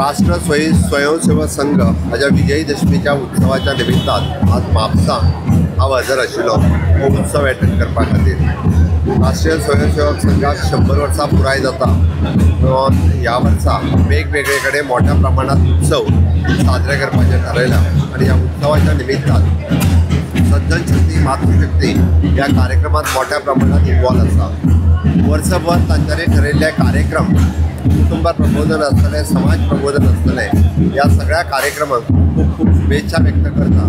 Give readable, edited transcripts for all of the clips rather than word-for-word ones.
राष्ट्र स्वयंसेवक संघ हाच्या विजयदशमीच्या उत्सवाच्या निमित्तान आज म्हापसा हांव हजर आशिल्लो हो उत्सव एटेंड करपा खातीर। राष्ट्रीय स्वयंसेवक संघाक 100 वर्सां पुराय जाता ह्या वर्सा वेगवेगळे कडेन मोठ्या प्रमाणात उत्सव साजरे करपाचें थारायला आणि ह्या उत्सवाच्या निमित्तान सज्जन शक्ती मातृशक्ती ह्या कार्यक्रमात मोठ्या प्रमाणात इन्वॉल्व आसा। वर्षभर तांच्यानी ठरयल्ले कार्यक्रम कुटुंब प्रबोधन आसतलें, समाज प्रबोधन आसतलें, ह्या सगळ्या कार्यक्रमांक खूब खूब शुभेच्छा व्यक्त करता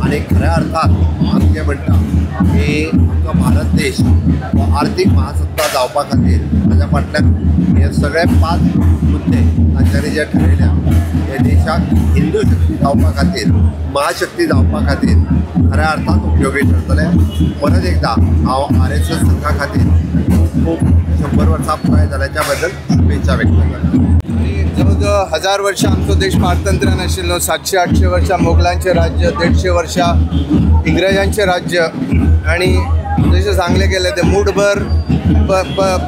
आणि खऱ्या अर्थान आमचें म्हणटा की आमचो भारत देश हो आर्थीक महासत्ता जावपा खातीर ताच्या फाटल्यान हे सगळे 5 मुद्दे तांच्यानी जे ठरयल्या हे देशाक हिंदू शक्ती जावपा खातीर, महाशक्ती जावपा खातीर खऱ्या अर्थान उपयोगी ठरतले। परत एकदा हांव RSS संघा खातीर खूप 100 वर्सां पुराय जाल्याच्या बद्दल शुभेच्छा व्यक्त करता। जवळजवळ 1000 वर्षां आमचो देश पारतंत्र्य नाशिल्लो, 700-800 वर्षां मोगलांचें राज्य, 150 वर्षां इंग्रजांचें राज्य आणि जशें सांगलें गेलें ते मूठभर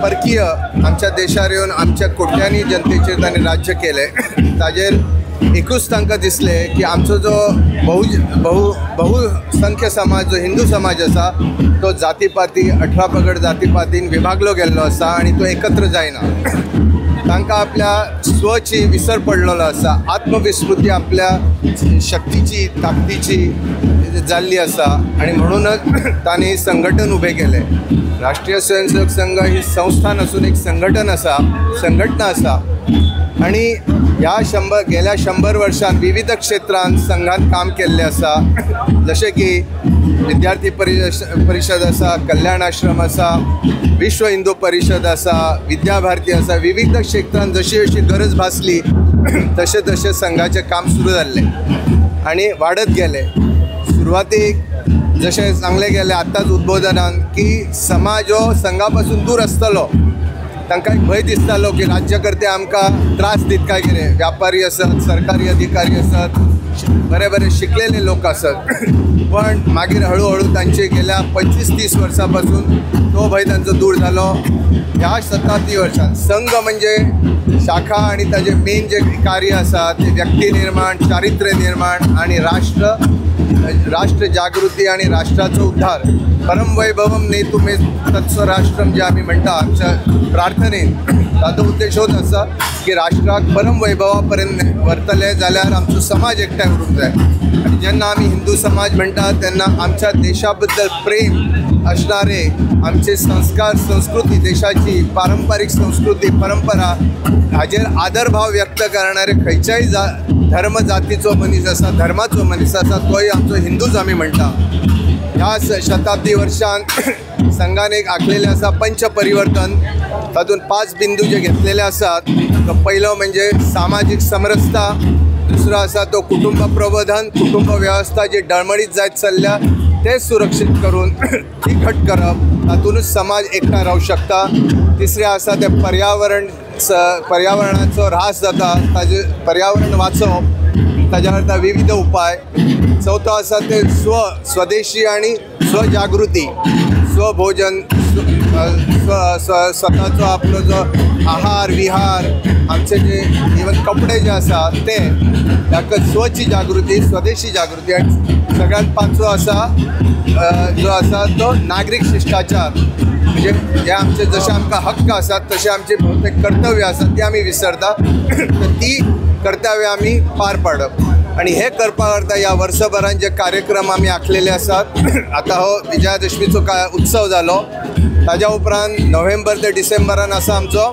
परकीय आमच्या देशार येवन आमच्या कोट्यांनी जनतेचेर तांणी राज्य केलें। ताजेर एकूच तांकां दिसलें की आमचो जो बहुसंख्य समाज जो हिंदू समाज आसा तो जातीपाती 18 पगड जातीपातीन विभागलो गेल्लो आसा आणि तो एकत्र जायना। तांकां आपल्या स्वची विसर पडलेलो आसा, आत्मविस्मृती आपल्या शक्तीची ताकदीची जाल्ली आसा आणि म्हणूनच तांणी संघटन उभें केलें। राष्ट्रीय स्वयंसेवक संघ ही संस्था नसून एक संघटना आसा आणि गेल्या 100 वर्षांत विविध क्षेत्रांत संघान काम केल्लें आसा, जशें की विद्यार्थी परिषद आसा, कल्याण आश्रम आसा, विश्व हिंदू परिषद आसा, विद्याभारती आसा। विविध क्षेत्रांत जशी जशी गरज भासली तशें तशें संघाचें काम सुरू जाल्लें आणि वाडत गेलें। सुरवातीक जशें सांगलें गेलें आतांच उद्बोधनान की समाज हो संघा पासून दूर आसतलो, तांकां एक भंय दिसतालो की राज्यकर्ते आमकां त्रास दीत काय कितें, व्यापारी आसत, सरकारी अधिकारी आसत, बरे शिकलेले लोक आसत। पण मागीर हळूहळू तांचे गेल्या 25-30 वर्सां पासून तो भंय तांचो दूर जालो। ह्या 27 वर्षांत संघ म्हणजे शाखा आणि ताजे मेन जे कार्य आसा ते व्यक्ती निर्माण, चारित्र्य निर्माण आणि राष्ट्र जागृती आणि राष्ट्राचो उद्धार। परम वैभवम नेतुमे तत्स्वराष्ट्रम जे आमी म्हणटा आमच्या प्रार्थनेन, ताचो उद्देश होच आसा की राष्ट्राक परम वैभवा पर्यंत व्हरतले जाल्यार आमचो समाज एकठांय उरूंक जाय। आणि जेन्ना आमी हिंदू समाज म्हणटा तेन्ना आमच्या देशा बद्दल प्रेम असणारे आमचे संस्कार, संस्कृती, देशाची पारंपारीक संस्कृती परंपरा हाजेर आदरभाव व्यक्त करणारे खंयच्याय धर्म जातीचो मनीस आसा, धर्माचो मनीस आसा तोय आमचो हिंदूच आमी म्हणटा। ह्या 27 वर्षांत संघान एक आखलेलें आसा पंच परिवर्तन, तातूंत 5 बिंदू जे घेतलेले आसात। तो पयलो म्हणजे सामाजीक समरसता, दुसरो आसा तो कुटुंब प्रबोधन, कुटुंब व्यवस्था जी डळमळीत जायत चल्ल्या ते सुरक्षीत करून ती घट करप, तातूंतच समाज एकठांय रावूंक शकता। तिसरें आसा ते पर्यावरणाचो ऱ्हास जाता, ताजे पर्यावरण वाचोवप, ताज्या खातीर विविध उपाय। चवथो आसा ते स्वदेशी आणि स्वजागृती, स्वभोजन, स्वताचो आपलो जो आहार विहार, आमचे जे इवन कपडे जे आसा ते ताका स्वची जागृती, स्वदेशी जागृती। आणि सगळ्यांत 5वो आसा जो आसा तो नागरीक शिश्टाचार, म्हणजे जे आमचे जशे आमकां हक्क आसात तशे आमचे बहुतेक कर्तव्य आसात ती आमी विसरता, तर ती कर्तव्य आमी पार पाडप। आणि हे करपा करता ह्या वर्सभरान जे कार्यक्रम आमी आखलेले आसात, आता हो विजयादशमीचो उत्सव जालो, ताज्या उपरांत नोव्हेंबर ते डिसेंबरान आसा आमचो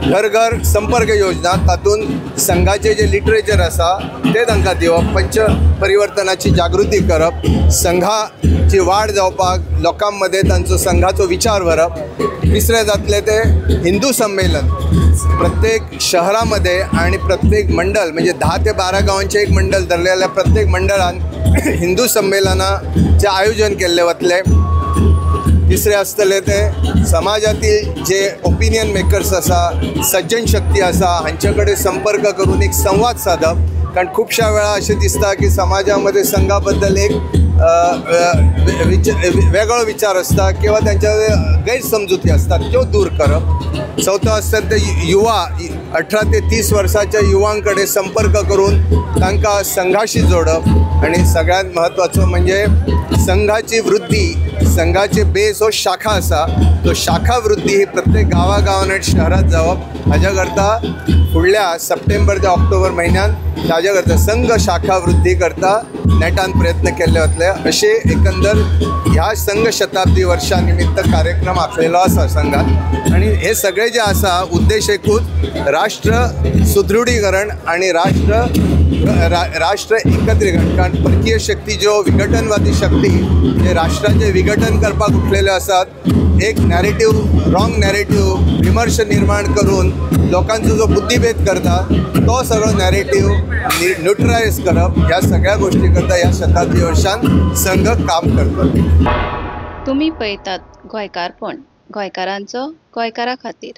घर घर संपर्क योजना। तातूंत संघाचे जे लिटरेचर आसा ते तांकां दिवप, पंच परिवर्तनाची जागृती करप, संघाची वाड जावपाक लोकां मदें तांचो संघाचो विचार व्हरप। तिसरें जातलें ते हिंदू संमेलन, प्रत्येक शहरामध्ये आणि प्रत्येक मंडल म्हणजे 10 ते 12 गांवांचे एक मंडल धरलेल्या प्रत्येक मंडळान हिंदू संमेलनाचे आयोजन केल्ले वतले। तिसरें आसतलें ते समाजातील जे ओपिनियन मेकर्स आसा, सज्जन शक्ती आसा, हांचे कडेन संपर्क करून एक संवाद साधप। कारण खुबश्या वेळा अशें दिसता की समाजामध्ये संघा बद्दल एक वेगळो विचार असता किंवा त्यांच्या गैरसमजुती असतात त्यो दूर करप. चौथो असता ते युवा 18 ते 30 वर्साच्या युवांकडे संपर्क करून तांकां संघाशी जोडप. आणि सगळ्यात महत्त्वाचं म्हणजे संघाची वृद्धी, संघाचे बेस हो शाखा असा, तो शाखा वृद्धी ही प्रत्येक गांवागांवांत आणि शहरात जावप. हाज्या करता फुडल्या सप्टेंबर ते ऑक्टोबर म्हयन्यात ताज्या करता संघ शाखा वृद्धी करता नेटान प्रयत्न केले वतले. अशे एकंदर ह्या संघ शताब्दी वर्षा निमित्त कार्यक्रम आखलेलो आसा संघात. आणि हे सगळे जे आसा उद्देश एकूच राष्ट्र सुदृढीकरण आणि राष्ट्र एकत्रीकरण. कारण परकीय शक्ती ज्यो विघटनवादी शक्ती जे राष्ट्राचे विघटन करपाक उठलेले असतात, एक नॅरेटिव्ह, रॉंग नॅरेटिव्ह विमर्श निर्माण करून लोकांचो जो बुद्धिभेद करता तो सगळो नॅरेटिव्ह न्यूट्रलायज करप, ह्या सगळ्या गोष्टी करता ह्या शताब्दी वर्षान संघ काम करता. तुम्ही पळयतात गोंयकारपण, गोंयकारांचो गोंयकारा खातीर.